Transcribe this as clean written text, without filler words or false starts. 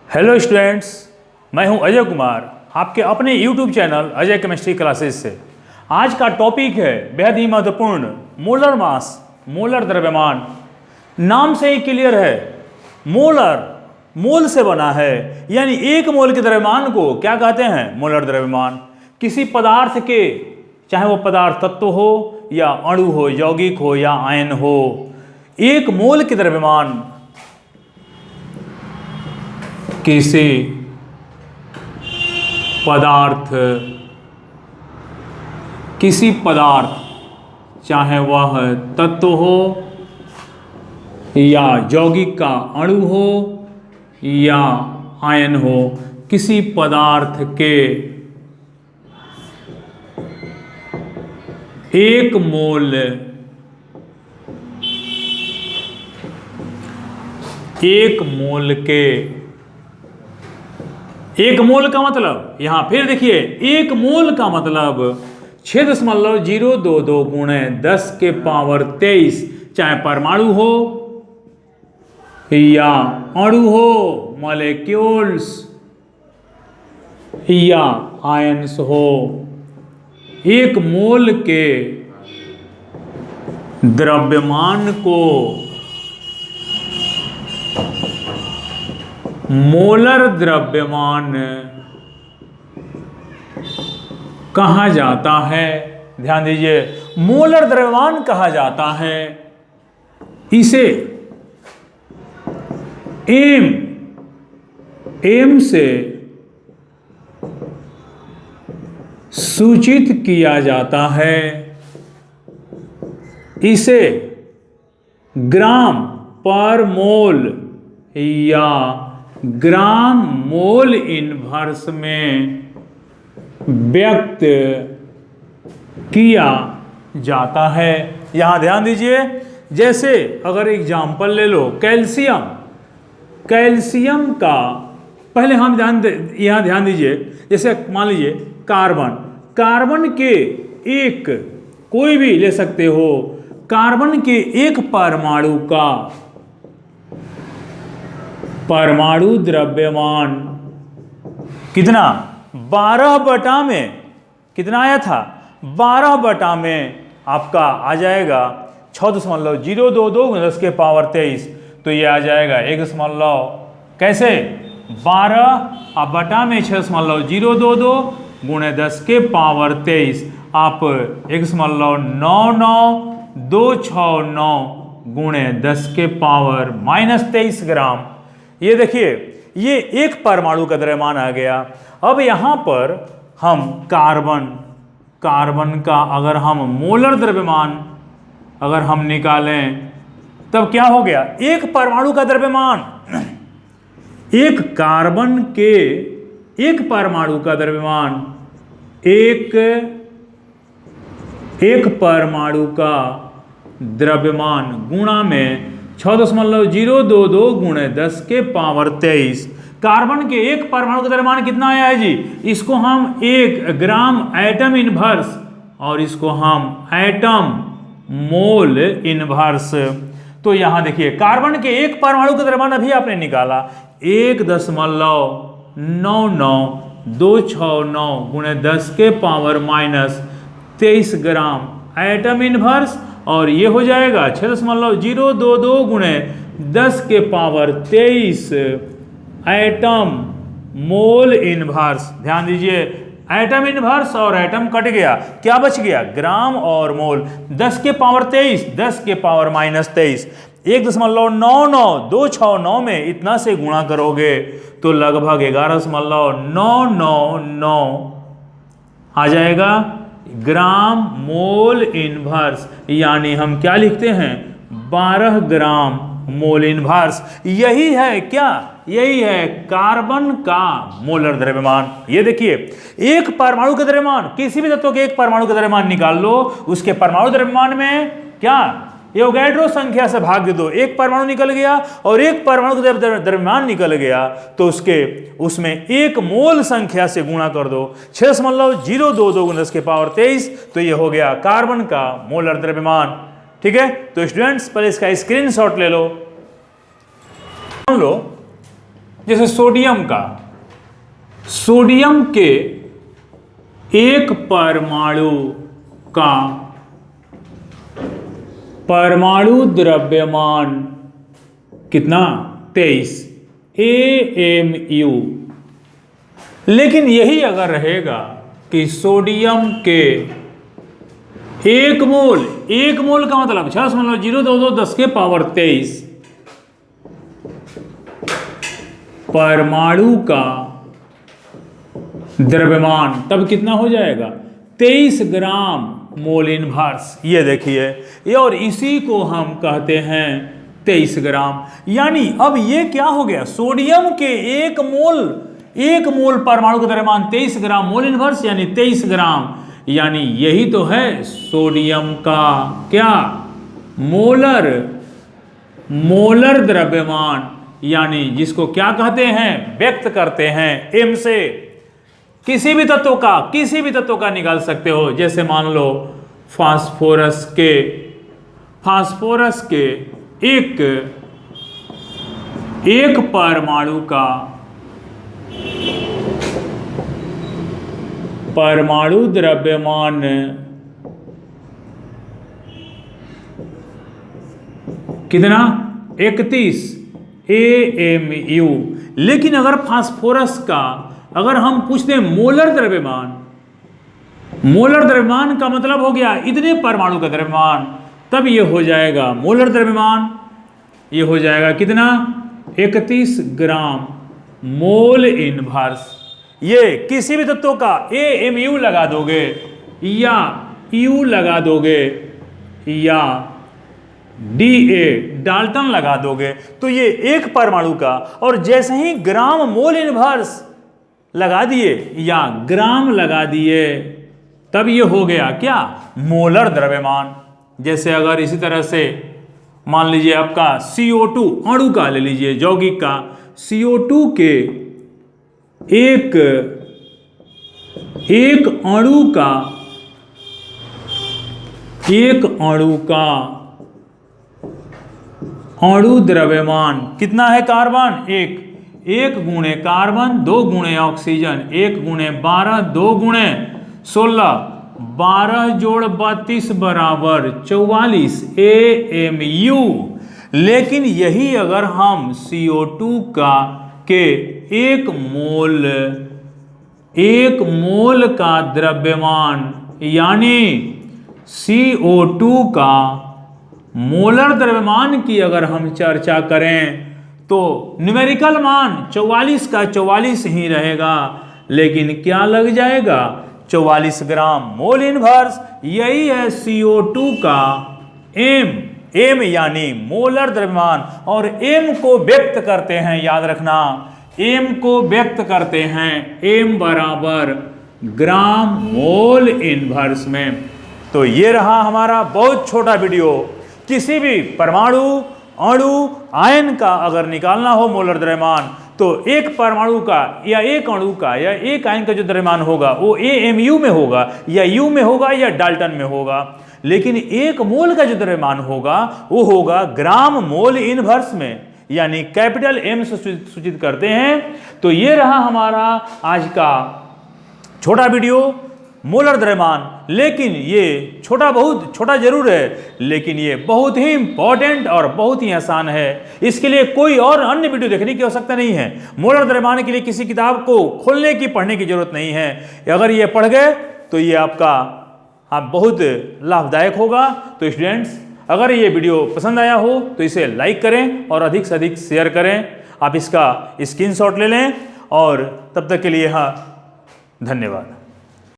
Hello students, मैं हूं अजय कुमार, आपके अपने YouTube channel Ajay chemistry classes से। आज का टॉपिक है बेहद ही महत्वपूर्ण, मोलर मास, मोलर द्रव्यमान। नाम से ही क्लियर है, मोलर मोल से बना है, यानी एक मोल के द्रव्यमान को क्या कहते हैं? मोलर द्रव्यमान। किसी पदार्थ के, चाहे वो पदार्थ तत्व हो या अणु हो, यौगिक हो या आयन हो, एक मोल के द्रव्यमान किसी पदार्थ चाहे वह तत्व हो या यौगिक का अणु हो या आयन हो, किसी पदार्थ के एक मोल का मतलब, यहां फिर देखिए, एक मोल का मतलब 6.022 गुणे 10 के पावर 23, चाहे परमाणु हो या अणु हो, मॉलिक्यूल्स या आयन्स हो, एक मोल के द्रव्यमान को मोलर द्रव्यमान कहा जाता है। ध्यान दीजिए, मोलर द्रव्यमान कहा जाता है। इसे एम से सूचित किया जाता है। इसे ग्राम पर मोल या ग्राम मोल इनवर्स में व्यक्त किया जाता है। यहां ध्यान दीजिए, जैसे अगर एग्जाम्पल ले लो, कैल्शियम का, पहले हम यहां ध्यान दीजिए, जैसे मान लीजिए कार्बन के एक, कोई भी ले सकते हो, कार्बन के एक परमाणु का परमाणु द्रव्यमान कितना? 12 बटा में कितना आया था? 12 बटा में आपका आ जाएगा 6.022 10 के पावर 23, तो ये आ जाएगा 1 कैसे 12 बटा में 6.022 गुणे 10 के पावर 23, आप 1.99269 गुणे 10 के पावर -23 ग्राम। ये देखिए, ये एक परमाणु का द्रव्यमान आ गया। अब यहां पर हम कार्बन का अगर हम मोलर द्रव्यमान अगर हम निकालें, तब क्या हो गया? एक परमाणु का द्रव्यमान, एक कार्बन के एक परमाणु का द्रव्यमान, एक परमाणु का द्रव्यमान गुणा में 6.022 गुणे 10 के पावर 23। कार्बन के एक परमाणु का द्रव्यमान कितना आया है जी? इसको हम 1 ग्राम एटम इनवर्स और इसको हम एटम मोल इनवर्स। तो यहां देखिए, कार्बन के एक परमाणु का द्रव्यमान अभी आपने निकाला 1.99269 गुणे 10 के पावर -23 ग्राम एटम इनवर्स, और ये हो जाएगा 6.022 गुणे 10 के पावर 23 एटम मोल इनवर्स। ध्यान दीजिए, एटम इनवर्स और एटम कट गया, क्या बच गया? ग्राम और मोल। 10 के पावर 23, 10 के पावर -23, 1.99269 में इतना से गुणा करोगे तो लगभग 11.999 आ जाएगा ग्राम मोल इनवर्स। यानी हम क्या लिखते हैं? 12 ग्राम मोल इनवर्स। यही है क्या? यही है कार्बन का मोलर द्रव्यमान। ये देखिए, एक परमाणु का द्रव्यमान, किसी भी तत्व के एक परमाणु का द्रव्यमान निकाल लो, उसके परमाणु द्रव्यमान में क्या? एवोगैड्रो संख्या से भाग दे दो, एक परमाणु निकल गया और एक परमाणु का द्रव्यमान निकल गया, तो उसमें एक मोल संख्या से गुणा कर दो, 6.022 गुणे 10 के पावर 23, तो ये हो गया कार्बन का मोलर द्रव्यमान। ठीक है, तो स्टूडेंट्स पहले इसका स्क्रीनशॉट ले लो। जैसे सोडियम के एक परमाणु का परमाणु द्रव्यमान कितना? 23 AMU। लेकिन यही अगर रहेगा कि सोडियम के एक मोल का मतलब 6.022 परमाणु का द्रव्यमान, तब कितना हो जाएगा? 23 ग्राम मोल इनवर्स। ये देखिए, ये और इसी को हम कहते हैं 23 ग्राम। यानी अब ये क्या हो गया? सोडियम के एक मोल परमाणु का द्रव्यमान 23 ग्राम मोल इनवर्स, यानी 23 ग्राम। यानी यही तो है सोडियम का क्या? मोलर द्रव्यमान, यानी जिसको क्या कहते हैं? व्यक्त करते हैं m से। किसी भी तत्व का निकाल सकते हो। जैसे मान लो फास्फोरस के एक परमाणु का परमाणु द्रव्यमान कितना? 31 AMU। लेकिन अगर फास्फोरस का अगर हम पूछते हैं मोलर द्रव्यमान का मतलब हो गया इतने परमाणु का द्रव्यमान, तब ये हो जाएगा मोलर द्रव्यमान। ये हो जाएगा कितना? 31 ग्राम मोल इनवर्स। ये किसी भी तत्व का AMU लगा दोगे या U लगा दोगे या DA डाल्टन लगा दोगे तो ये एक परमाणु का, और जैसे ही ग्राम मोल इनवर्स लगा दिए या ग्राम लगा दिए, तब ये हो गया क्या? मोलर द्रव्यमान। जैसे अगर इसी तरह से मान लीजिए आपका CO2 अणु का ले लीजिए, यौगिक का CO2 के एक अणु का अणु द्रव्यमान कितना है? कार्बन एक गुणे कार्बन 2 गुणे ऑक्सीजन 1 गुणे 12 2 गुणे 16 12 जोड़ 32 बराबर 44 AMU। लेकिन यही अगर हम CO2 के एक मोल का द्रव्यमान यानी CO2 का मोलर द्रव्यमान की अगर हम चर्चा करें तो न्यूमेरिकल मान 44 का 44 ही रहेगा, लेकिन क्या लग जाएगा? 44 ग्राम मोल इनवर्स। यही है CO2 का m यानी मोलर द्रव्यमान। और m को व्यक्त करते हैं, याद रखना, m को व्यक्त करते हैं m बराबर ग्राम मोल इनवर्स में। तो ये रहा हमारा बहुत छोटा वीडियो। किसी भी परमाणु, अणु, आयन का अगर निकालना हो मोलर द्रव्यमान, तो एक परमाणु का या एक अणु का या एक आयन का जो द्रव्यमान होगा वो AMU में होगा या U में होगा या डाल्टन में होगा। लेकिन एक मोल का जो द्रव्यमान होगा वो होगा ग्राम मोल इनवर्स में, यानी कैपिटल M से सूचित करते हैं। तो ये रहा हमारा आज का छोटा वीडियो, मोलर द्रव्यमान। लेकिन ये बहुत छोटा जरूर है, लेकिन ये बहुत ही इंपॉर्टेंट और बहुत ही आसान है। इसके लिए कोई और अन्य वीडियो देखने की आवश्यकता नहीं है। मोलर द्रव्यमान के लिए किसी किताब को खोलने की, पढ़ने की जरूरत नहीं है। अगर ये पढ़ गए तो ये आपका बहुत लाभदायक होगा। तो स्टूडेंट्स, अगर ये वीडियो पसंद आया हो तो इसे लाइक करें और अधिक से अधिक शेयर करें। आप इसका स्क्रीनशॉट ले लें। और तब तक के लिए धन्यवाद।